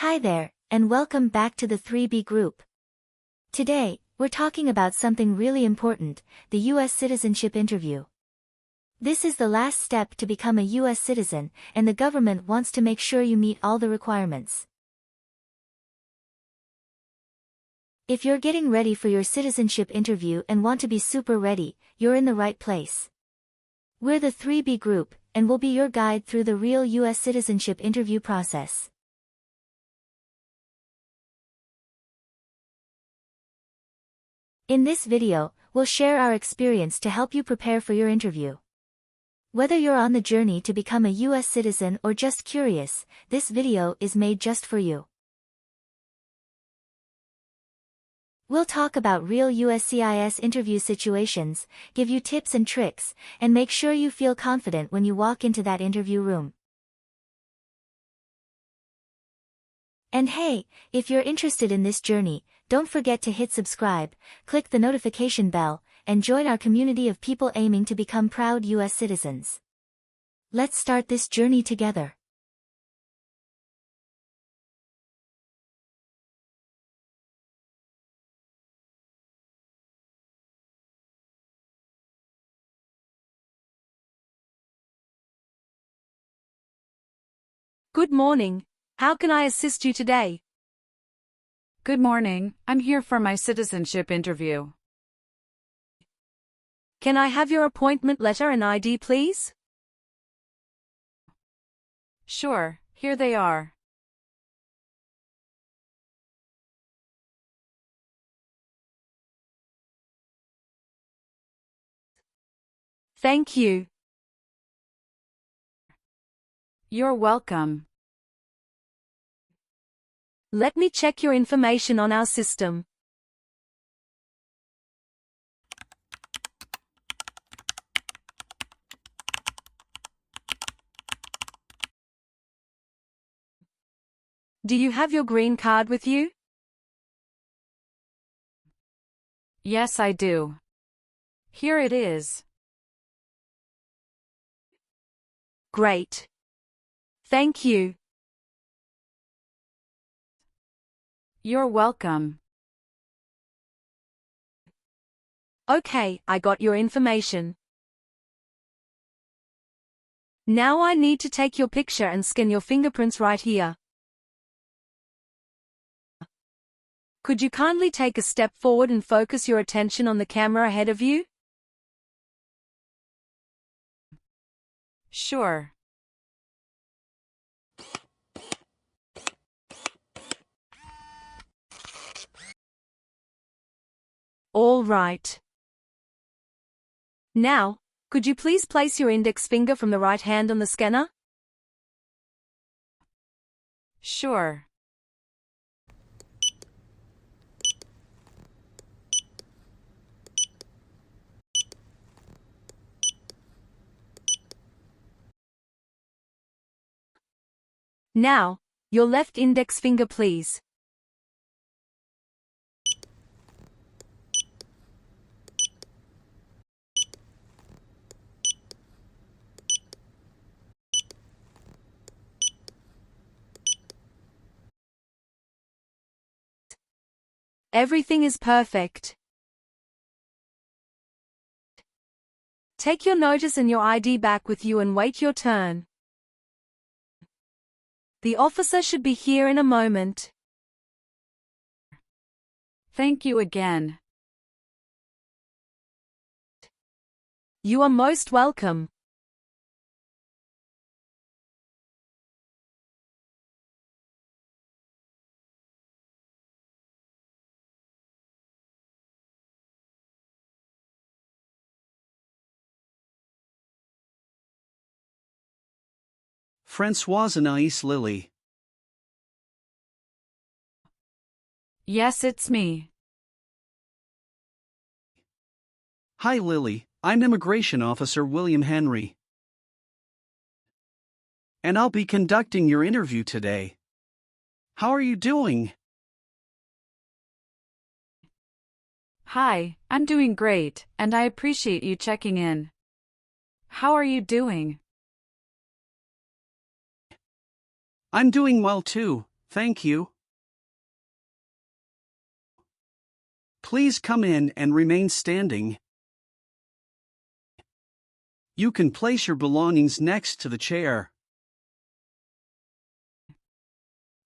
Hi there, and welcome back to the 3B group. Today, we're talking about something really important, the U.S. citizenship interview. This is the last step to become a U.S. citizen, and the government wants to make sure you meet all the requirements. If you're getting ready for your citizenship interview and want to be super ready, you're in the right place. We're the 3B group, and we'll be your guide through the real U.S. citizenship interview process. In this video, we'll share our experience to help you prepare for your interview. Whether you're on the journey to become a U.S. citizen or just curious, this video is made just for you. We'll talk about real USCIS interview situations, give you tips and tricks, and make sure you feel confident when you walk into that interview room. And hey, if you're interested in this journey, don't forget to hit subscribe, click the notification bell, and join our community of people aiming to become proud U.S. citizens. Let's start this journey together. Good morning. How can I assist you today? Good morning, I'm here for my citizenship interview. Can I have your appointment letter and ID, please? Sure, here they are. Thank you. You're welcome. Let me check your information on our system. Do you have your green card with you? Yes, I do. Here it is. Great. Thank you. You're welcome. Okay, I got your information. Now I need to take your picture and scan your fingerprints right here. Could you kindly take a step forward and focus your attention on the camera ahead of you? Sure. All right. Now, could you please place your index finger from the right hand on the scanner? Sure. Now, your left index finger, please. Everything is perfect. Take your notice and your ID back with you and wait your turn. The officer should be here in a moment. Thank you again. You are most welcome. Françoise Anais Lily. Yes, it's me. Hi Lily, I'm Immigration Officer William Henry. And I'll be conducting your interview today. How are you doing? Hi, I'm doing great, and I appreciate you checking in. How are you doing? I'm doing well too, Thank you. Please come in and remain standing. You can place your belongings next to the chair.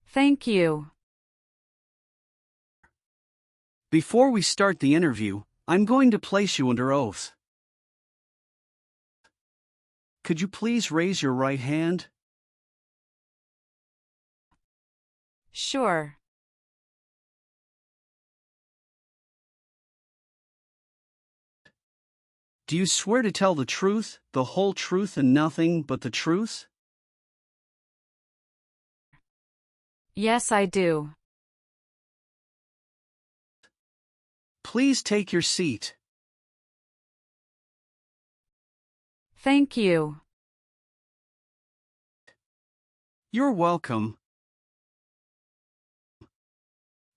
Thank you. Before we start the interview, I'm going to place you under oath. Could you please raise your right hand? Sure. Do you swear to tell the truth, the whole truth and nothing but the truth? Yes, I do. Please take your seat. Thank you. You're welcome.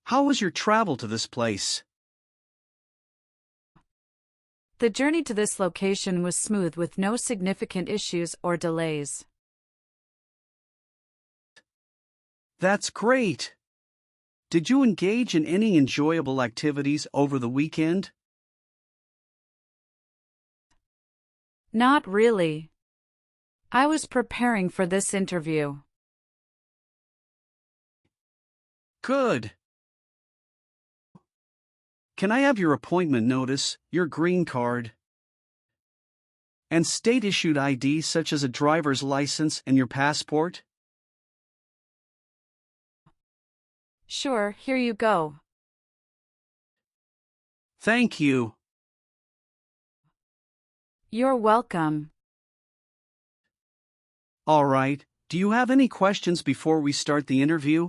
How was your travel to this place? The journey to this location was smooth with no significant issues or delays. That's great. Did you engage in any enjoyable activities over the weekend? Not really. I was preparing for this interview. Good. Can I have your appointment notice, your green card, and state-issued ID such as a driver's license and your passport? Sure, here you go. Thank you. You're welcome. All right, do you have any questions before we start the interview?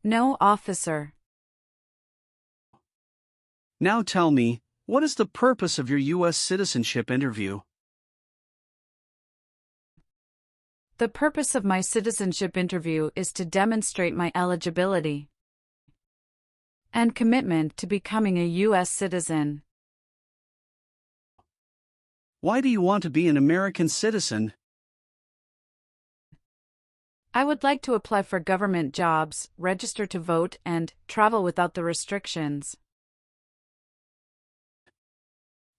No, officer. Now tell me, what is the purpose of your U.S. citizenship interview? The purpose of my citizenship interview is to demonstrate my eligibility and commitment to becoming a U.S. citizen. Why do you want to be an American citizen? I would like to apply for government jobs, register to vote, and travel without the restrictions.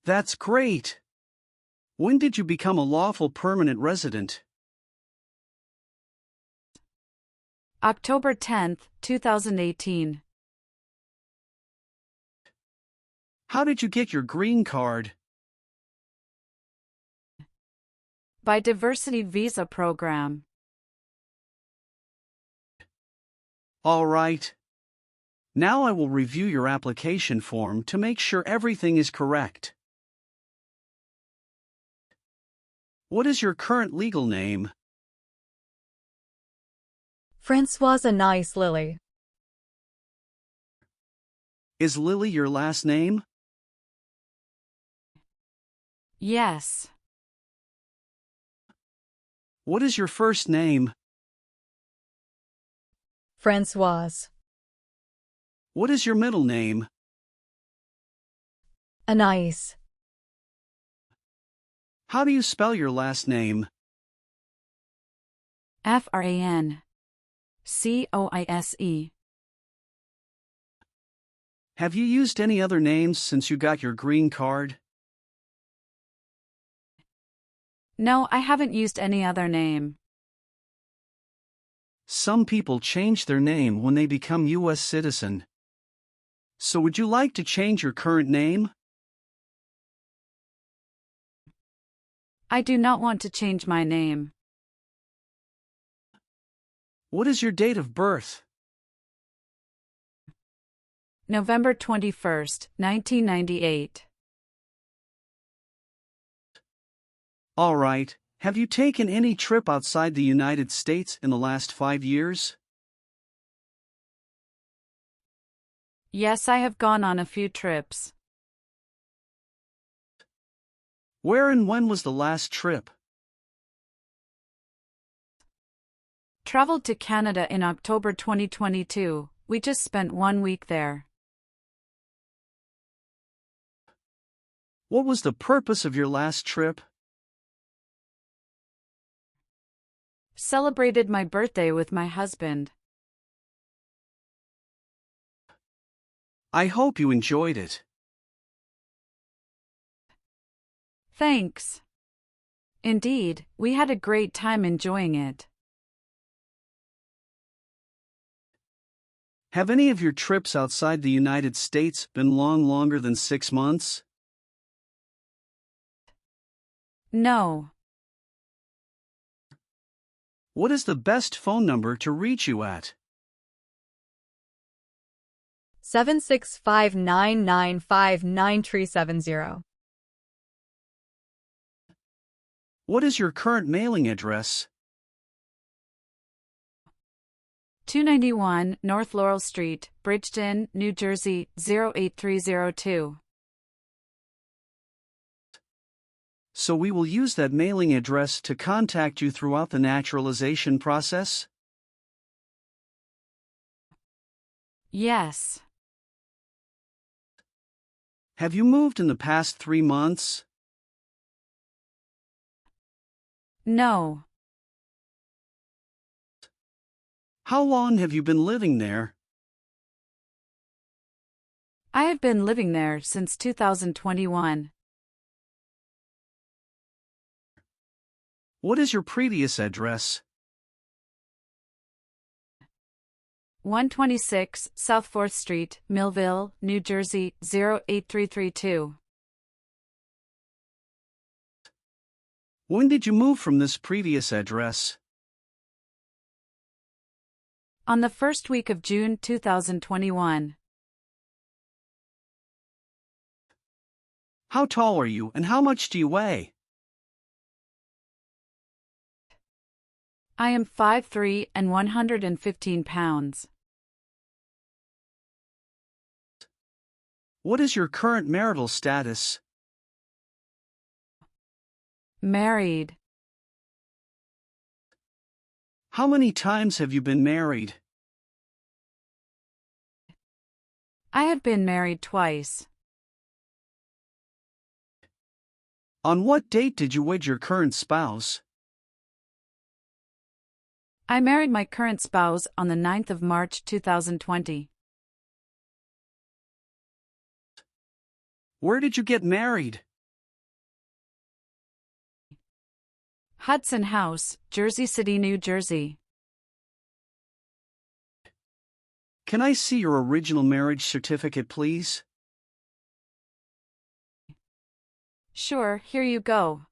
That's great. When did you become a lawful permanent resident? October 10, 2018. How did you get your green card? By Diversity Visa Program. All right. Now I will review your application form to make sure everything is correct. What is your current legal name? Francoise Anais Lily. Is Lily your last name? Yes. What is your first name? Francoise. What is your middle name? Anais. How do you spell your last name? FRANCOISE. Have you used any other names since you got your green card? No, I haven't used any other name. Some people change their name when they become U.S. citizen. So would you like to change your current name? I do not want to change my name. What is your date of birth? November 21st, 1998. All right. Have you taken any trip outside the United States in the last 5 years? Yes, I have gone on a few trips. Where and when was the last trip? Traveled to Canada in October 2022. We just spent 1 week there. What was the purpose of your last trip? Celebrated my birthday with my husband. I hope you enjoyed it. Thanks. Indeed, we had a great time enjoying it. Have any of your trips outside the United States been longer than 6 months? No. What is the best phone number to reach you at? 765-995-9370. What is your current mailing address? 291 North Laurel Street, Bridgeton, New Jersey, 08302. So we will use that mailing address to contact you throughout the naturalization process? Yes. Have you moved in the past 3 months? No. How long have you been living there? I have been living there since 2021. What is your previous address? 126 South 4th Street, Millville, New Jersey, 08332. When did you move from this previous address? On the first week of June 2021. How tall are you and how much do you weigh? I am 5'3" and 115 pounds. What is your current marital status? Married. How many times have you been married? I have been married twice. On what date did you wed your current spouse? I married my current spouse on the 9th of March 2020. Where did you get married? Hudson House, Jersey City, New Jersey. Can I see your original marriage certificate, please? Sure, here you go.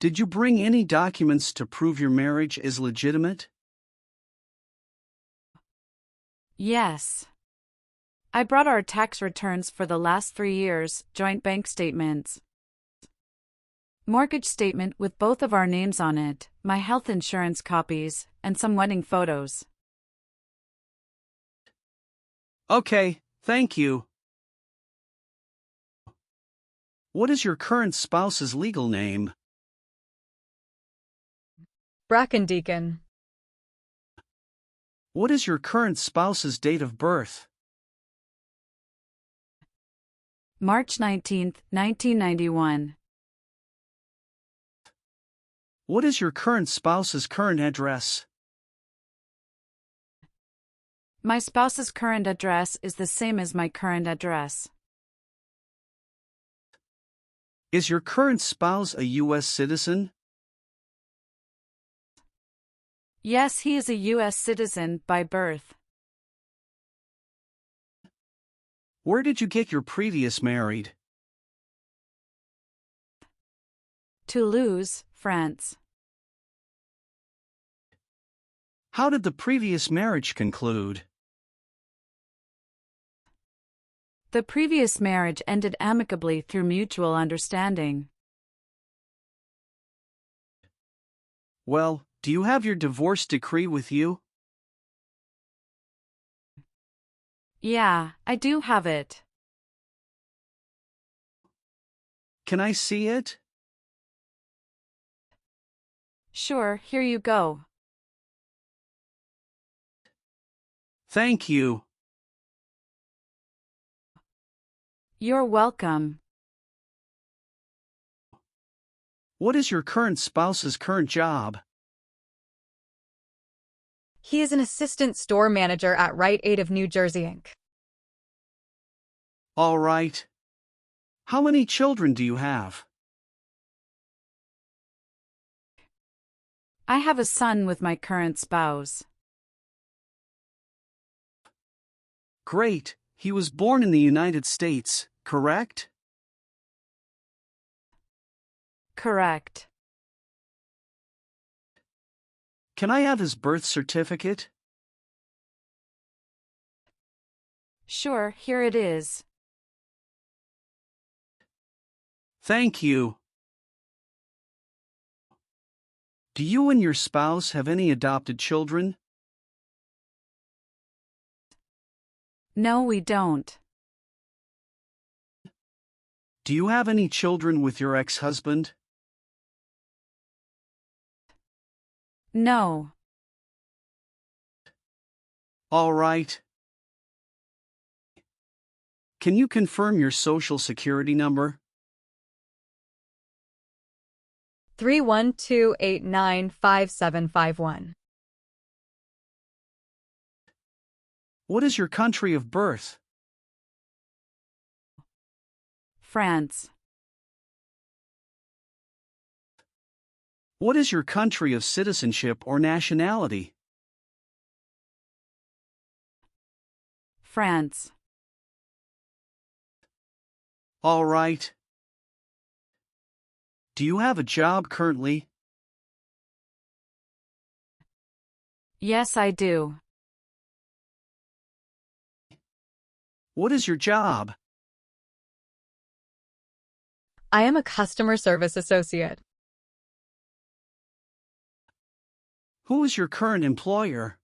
Did you bring any documents to prove your marriage is legitimate? Yes. I brought our tax returns for the last 3 years, joint bank statements, mortgage statement with both of our names on it, my health insurance copies, and some wedding photos. Okay, thank you. What is your current spouse's legal name? Brackendeacon. What is your current spouse's date of birth? March 19, 1991. What is your current spouse's current address? My spouse's current address is the same as my current address. Is your current spouse a U.S. citizen? Yes, he is a U.S. citizen by birth. Where did you get your previous married? Toulouse, France. How did the previous marriage conclude? The previous marriage ended amicably through mutual understanding. Well, do you have your divorce decree with you? Yeah, I do have it. Can I see it? Sure, here you go. Thank you. You're welcome. What is your current spouse's current job? He is an assistant store manager at Rite Aid of New Jersey, Inc. All right. How many children do you have? I have a son with my current spouse. Great. He was born in the United States, correct? Correct. Can I have his birth certificate? Sure, here it is. Thank you. Do you and your spouse have any adopted children? No, we don't. Do you have any children with your ex-husband? No. All right. Can you confirm your social security number? 312895751. What is your country of birth? France. What is your country of citizenship or nationality? France. All right. Do you have a job currently? Yes, I do. What is your job? I am a customer service associate. Who is your current employer?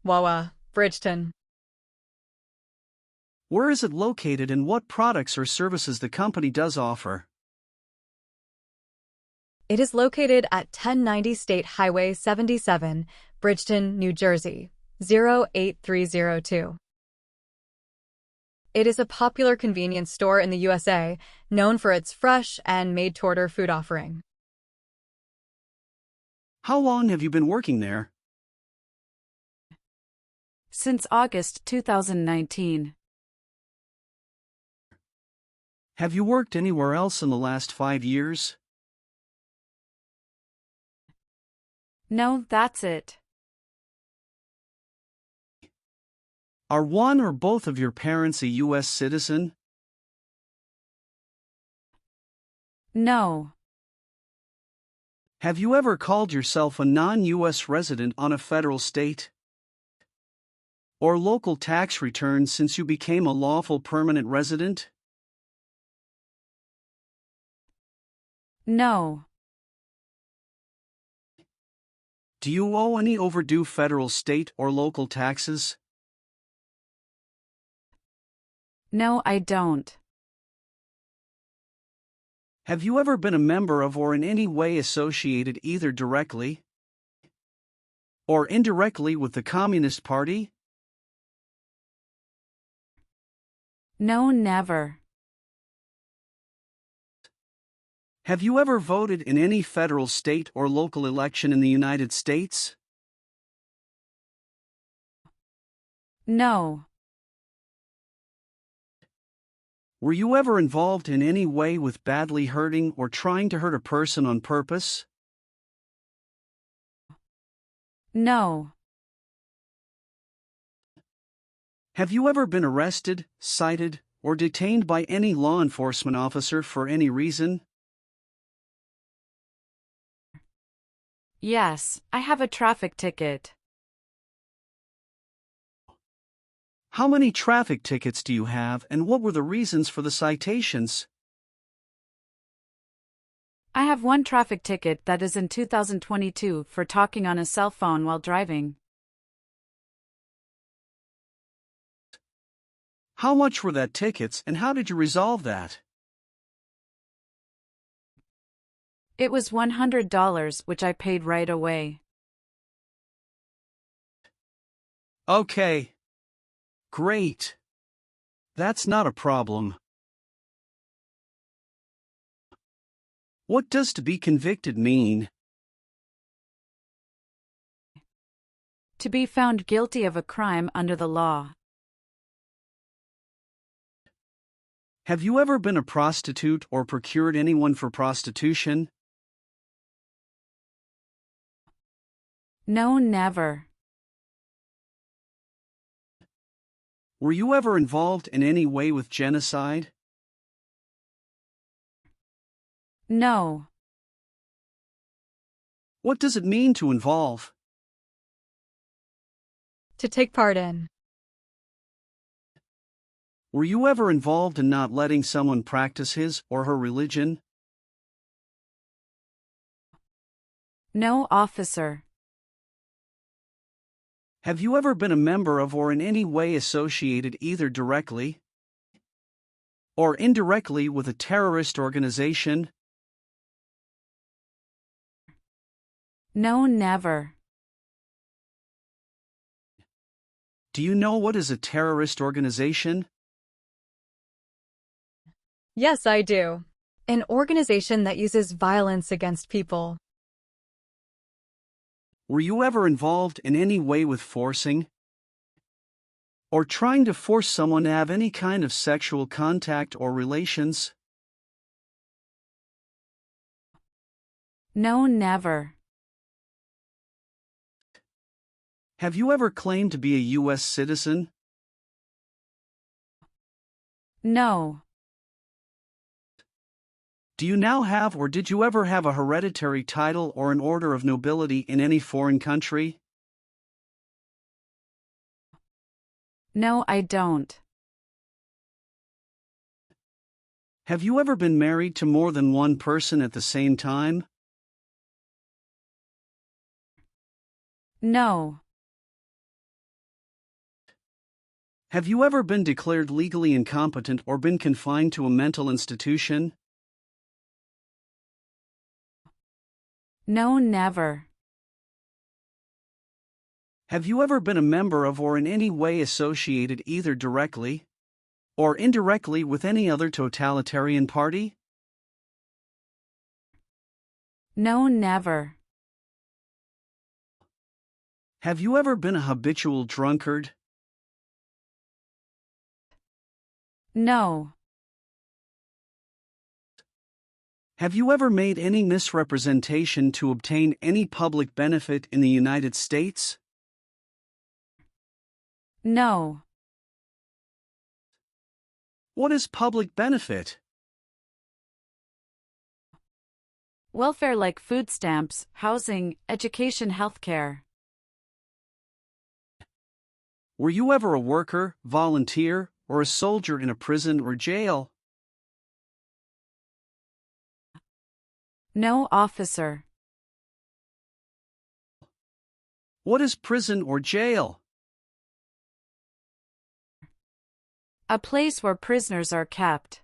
Wawa, Bridgeton. Where is it located and what products or services the company does offer? It is located at 1090 State Highway 77, Bridgeton, New Jersey, 08302. It is a popular convenience store in the USA, known for its fresh and made-to-order food offering. How long have you been working there? Since August 2019. Have you worked anywhere else in the last 5 years? No, that's it. Are one or both of your parents a U.S. citizen? No. Have you ever called yourself a non-U.S. resident on a federal, state, or local tax return since you became a lawful permanent resident? No. Do you owe any overdue federal, state, or local taxes? No, I don't. Have you ever been a member of or in any way associated either directly or indirectly with the Communist Party? No, never. Have you ever voted in any federal, state, or local election in the United States? No. Were you ever involved in any way with badly hurting or trying to hurt a person on purpose? No. Have you ever been arrested, cited, or detained by any law enforcement officer for any reason? Yes, I have a traffic ticket. How many traffic tickets do you have and what were the reasons for the citations? I have one traffic ticket that is in 2022 for talking on a cell phone while driving. How much were that tickets and how did you resolve that? It was $100, which I paid right away. Okay. Great. That's not a problem. What does to be convicted mean? To be found guilty of a crime under the law. Have you ever been a prostitute or procured anyone for prostitution? No, never. Were you ever involved in any way with genocide? No. What does it mean to involve? To take part in. Were you ever involved in not letting someone practice his or her religion? No, officer. Have you ever been a member of or in any way associated either directly or indirectly with a terrorist organization? No, never. Do you know what is a terrorist organization? Yes, I do. An organization that uses violence against people. Were you ever involved in any way with forcing or trying to force someone to have any kind of sexual contact or relations? No, never. Have you ever claimed to be a U.S. citizen? No. Do you now have or did you ever have a hereditary title or an order of nobility in any foreign country? No, I don't. Have you ever been married to more than one person at the same time? No. Have you ever been declared legally incompetent or been confined to a mental institution? No, never. Have you ever been a member of or in any way associated either directly or indirectly with any other totalitarian party? No, never. Have you ever been a habitual drunkard? No. Have you ever made any misrepresentation to obtain any public benefit in the United States? No. What is public benefit? Welfare like food stamps, housing, education, healthcare. Were you ever a worker, volunteer, or a soldier in a prison or jail? No, officer. What is prison or jail? A place where prisoners are kept.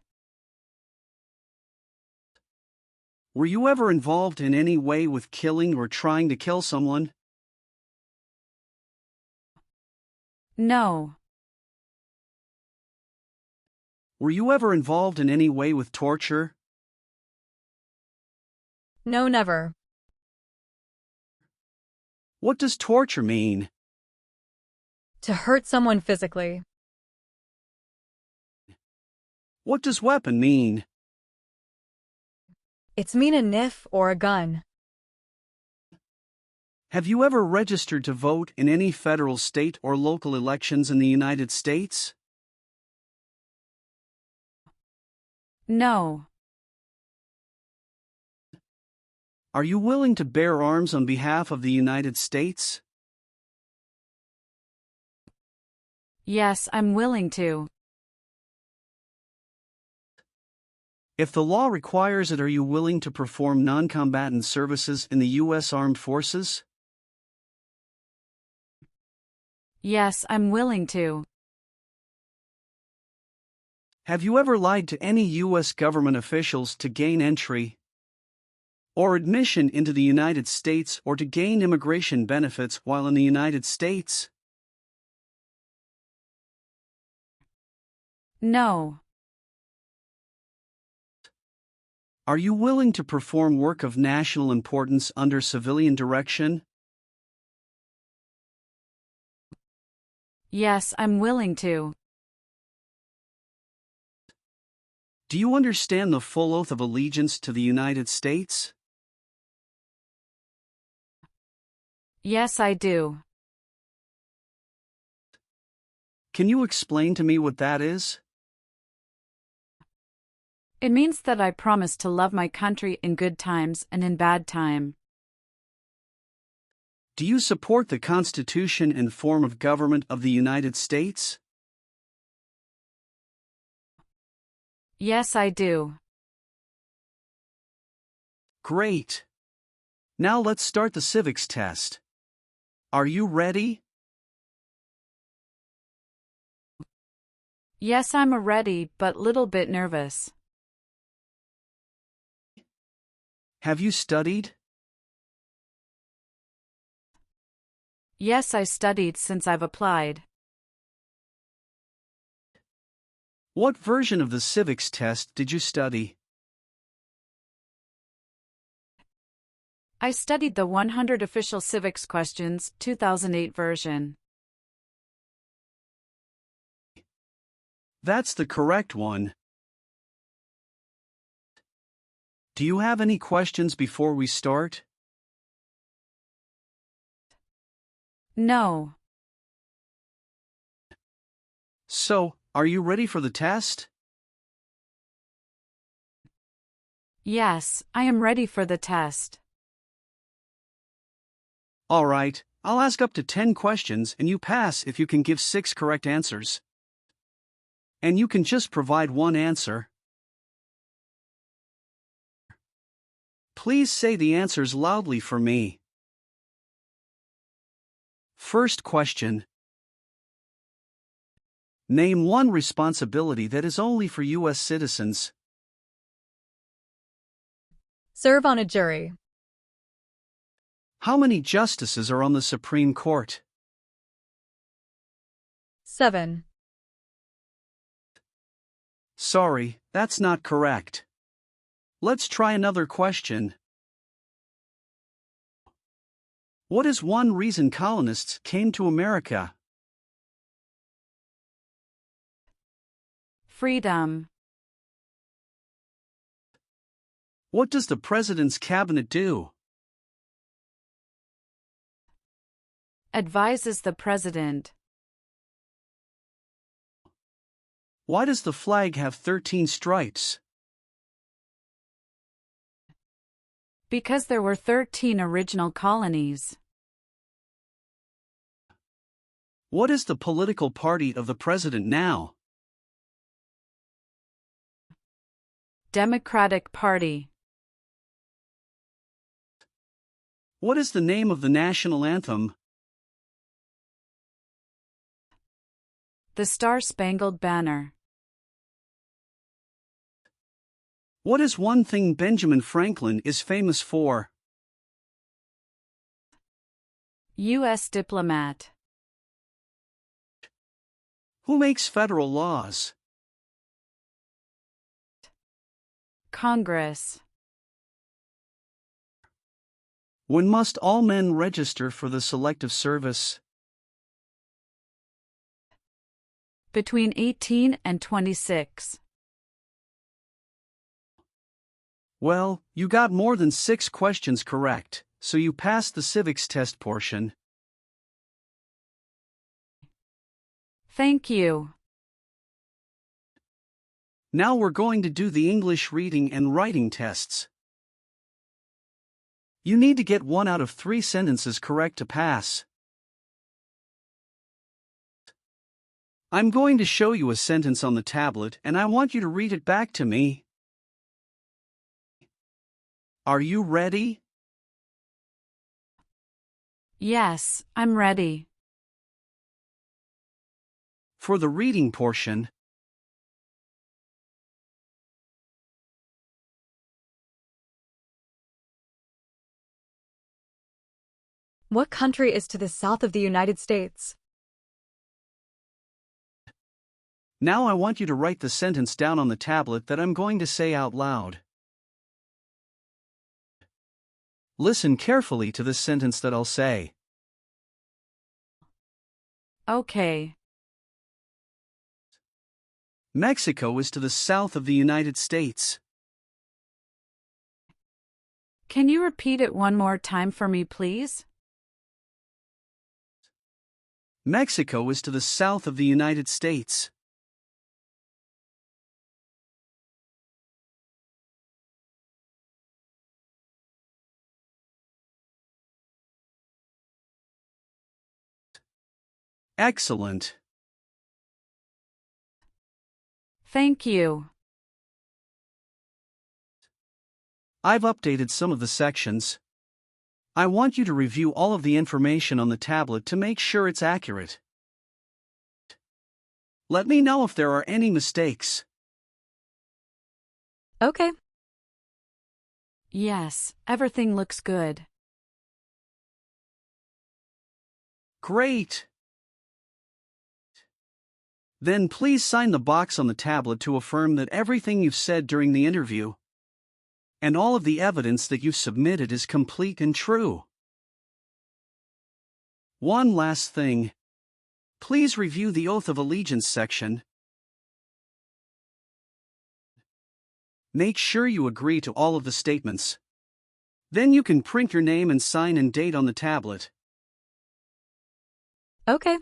Were you ever involved in any way with killing or trying to kill someone? No. Were you ever involved in any way with torture? No, never. What does torture mean? To hurt someone physically. What does weapon mean? It's mean a knife or a gun. Have you ever registered to vote in any federal, state, or local elections in the United States? No. Are you willing to bear arms on behalf of the United States? Yes, I'm willing to. If the law requires it, are you willing to perform non-combatant services in the U.S. Armed Forces? Yes, I'm willing to. Have you ever lied to any U.S. government officials to gain entry or admission into the United States or to gain immigration benefits while in the United States? No. Are you willing to perform work of national importance under civilian direction? Yes, I'm willing to. Do you understand the full oath of allegiance to the United States? Yes, I do. Can you explain to me what that is? It means that I promise to love my country in good times and in bad time. Do you support the Constitution and form of government of the United States? Yes, I do. Great. Now let's start the civics test. Are you ready? Yes, I'm ready, but little bit nervous. Have you studied? Yes, I studied since I've applied. What version of the civics test did you study? I studied the 100 Official Civics Questions, 2008 version. That's the correct one. Do you have any questions before we start? No. So, are you ready for the test? Yes, I am ready for the test. All right, I'll ask up to 10 questions and you pass if you can give 6 correct answers. And you can just provide one answer. Please say the answers loudly for me. First question. Name one responsibility that is only for U.S. citizens. Serve on a jury. How many justices are on the Supreme Court? 7. Sorry, that's not correct. Let's try another question. What is one reason colonists came to America? Freedom. What does the President's cabinet do? Advises the President. Why does the flag have 13 stripes? Because there were 13 original colonies. What is the political party of the President now? Democratic Party. What is the name of the national anthem? The Star-Spangled Banner. What is one thing Benjamin Franklin is famous for? U.S. diplomat. Who makes federal laws? Congress. When must all men register for the Selective Service? Between 18 and 26. Well, you got more than 6 questions correct, so you passed the civics test portion. Thank you. Now we're going to do the English reading and writing tests. You need to get 1 out of 3 sentences correct to pass. I'm going to show you a sentence on the tablet and I want you to read it back to me. Are you ready? Yes, I'm ready. For the reading portion, What country is to the south of the United States? now I want you to write the sentence down on the tablet that I'm going to say out loud. Listen carefully to this sentence that I'll say. Okay. Mexico is to the south of the United States. Can you repeat it one more time for me, please? Mexico is to the south of the United States. Excellent. Thank you. I've updated some of the sections. I want you to review all of the information on the tablet to make sure it's accurate. Let me know if there are any mistakes. Okay. Yes, everything looks good. Great. Then please sign the box on the tablet to affirm that everything you've said during the interview and all of the evidence that you've submitted is complete and true. One last thing. Please review the Oath of Allegiance section. Make sure you agree to all of the statements. Then you can print your name and sign and date on the tablet. Okay.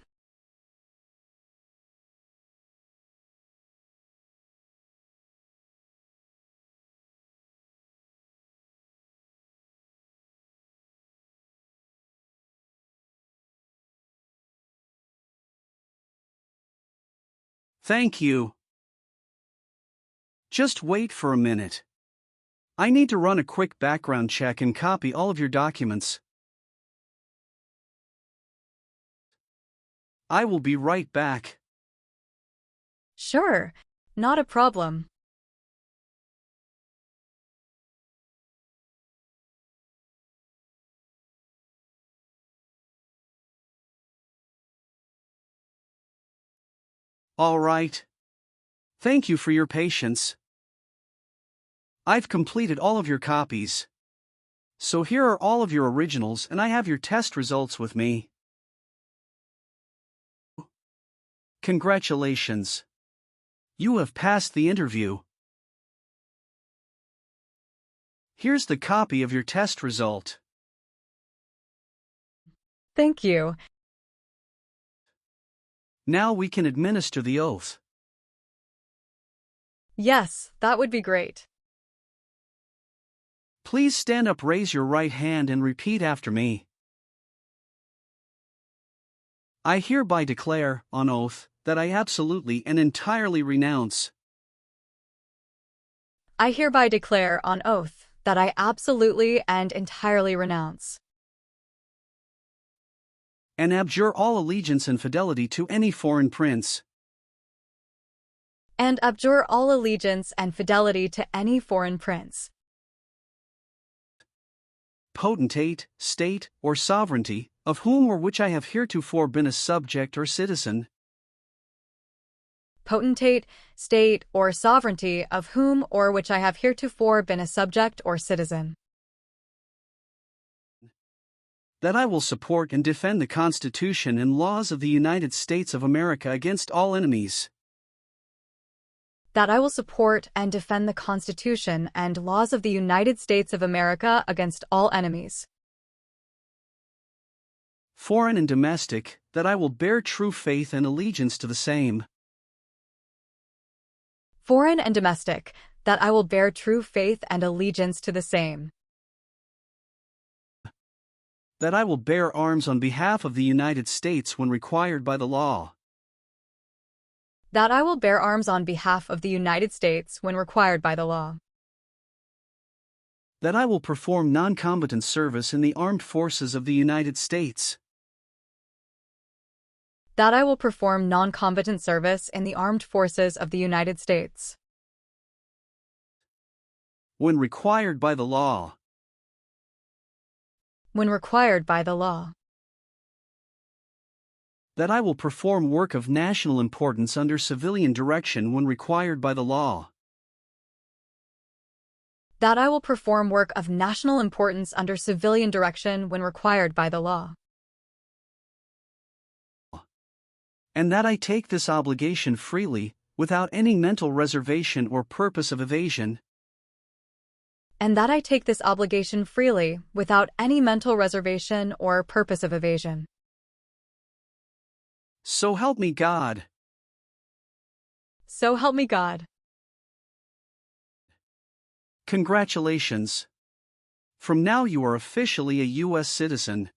Thank you. Just wait for a minute. I need to run a quick background check and copy all of your documents. I will be right back. Sure. Not a problem. All right. Thank you for your patience. I've completed all of your copies. So here are all of your originals and I have your test results with me. Congratulations. You have passed the interview. Here's the copy of your test result. Thank you. Now we can administer the oath. Yes, that would be great. Please stand up, raise your right hand and repeat after me. I hereby declare, on oath, that I absolutely and entirely renounce. I hereby declare on oath that I absolutely and entirely renounce And abjure all allegiance and fidelity to any foreign prince, and abjure all allegiance and fidelity to any foreign prince, potentate, state, or sovereignty, of whom or which I have heretofore been a subject or citizen, potentate, state, or sovereignty of whom or which I have heretofore been a subject or citizen, that I will support and defend the Constitution and laws of the United States of America against all enemies, that I will support and defend the Constitution and laws of the United States of America against all enemies, foreign and domestic, that I will bear true faith and allegiance to the same, foreign and domestic, that I will bear true faith and allegiance to the same, that I will bear arms on behalf of the United States when required by the law, that I will bear arms on behalf of the United States when required by the law, that I will perform non-combatant service in the armed forces of the United States, that I will perform non-combatant service in the armed forces of the United States when required by the law, when required by the law, that I will perform work of national importance under civilian direction when required by the law, That I will perform work of national importance under civilian direction when required by the law. And that I take this obligation freely, without any mental reservation or purpose of evasion. And that I take this obligation freely, without any mental reservation or purpose of evasion. So help me God. So help me God. Congratulations. From now you are officially a U.S. citizen.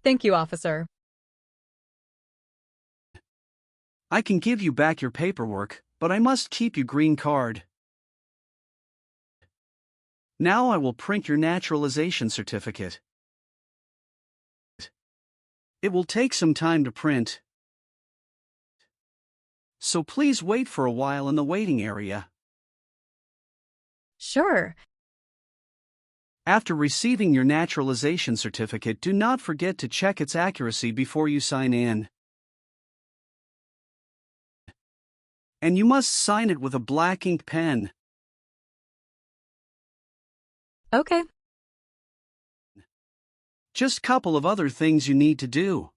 Thank you, officer. I can give you back your paperwork, but I must keep your green card. Now I will print your naturalization certificate. It will take some time to print, so please wait for a while in the waiting area. Sure. After receiving your naturalization certificate, do not forget to check its accuracy before you sign in. And you must sign it with a black ink pen. Okay. Just couple of other things you need to do.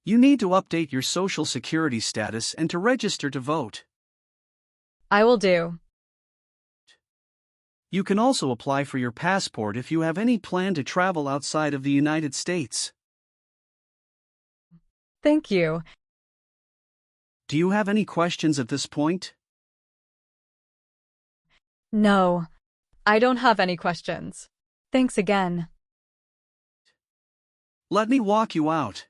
You need to update your social security status and to register to vote. I will do. You can also apply for your passport if you have any plan to travel outside of the United States. Thank you. Do you have any questions at this point? No, I don't have any questions. Thanks again. Let me walk you out.